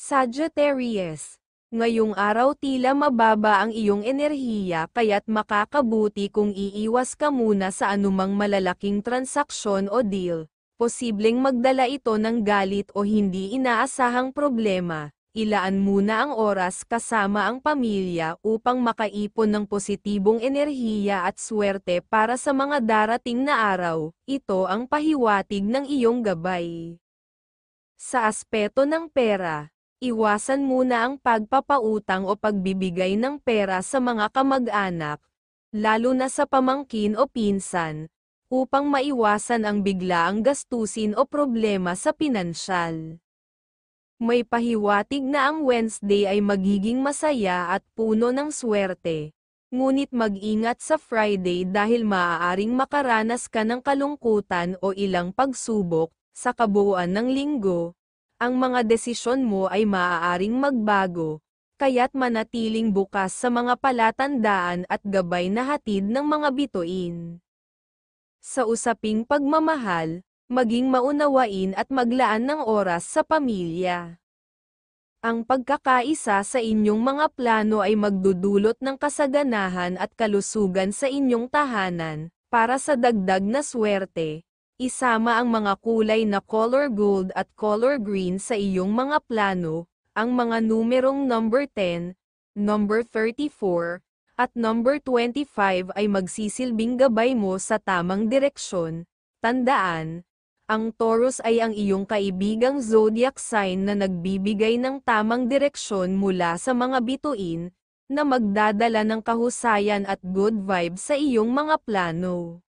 Sagittarius. Ngayong araw tila mababa ang iyong enerhiya kaya't makakabuti kung iiwas ka muna sa anumang malalaking transaksyon o deal. Posibleng magdala ito ng galit o hindi inaasahang problema. Ilaan muna ang oras kasama ang pamilya upang makaipon ng positibong enerhiya at swerte para sa mga darating na araw. Ito ang pahiwatig ng iyong gabay. Sa aspeto ng pera, iwasan muna ang pagpapautang o pagbibigay ng pera sa mga kamag-anak, lalo na sa pamangkin o pinsan, upang maiwasan ang biglaang gastusin o problema sa pinansyal. May pahiwatig na ang Wednesday ay magiging masaya at puno ng swerte. Ngunit mag-ingat sa Friday dahil maaaring makaranas ka ng kalungkutan o ilang pagsubok. Sa kabuuan ng linggo, ang mga desisyon mo ay maaaring magbago, kaya't manatiling bukas sa mga palatandaan at gabay na hatid ng mga bituin. Sa usaping pagmamahal, maging maunawain at maglaan ng oras sa pamilya. Ang pagkakaisa sa inyong mga plano ay magdudulot ng kasaganahan at kalusugan sa inyong tahanan. Para sa dagdag na swerte, isama ang mga kulay na color gold at color green sa iyong mga plano. Ang mga numerong number 10, number 34, at number 25 ay magsisilbing gabay mo sa tamang direksyon. Tandaan, ang Taurus ay ang iyong kaibigang zodiac sign na nagbibigay ng tamang direksyon mula sa mga bituin, na magdadala ng kahusayan at good vibes sa iyong mga plano.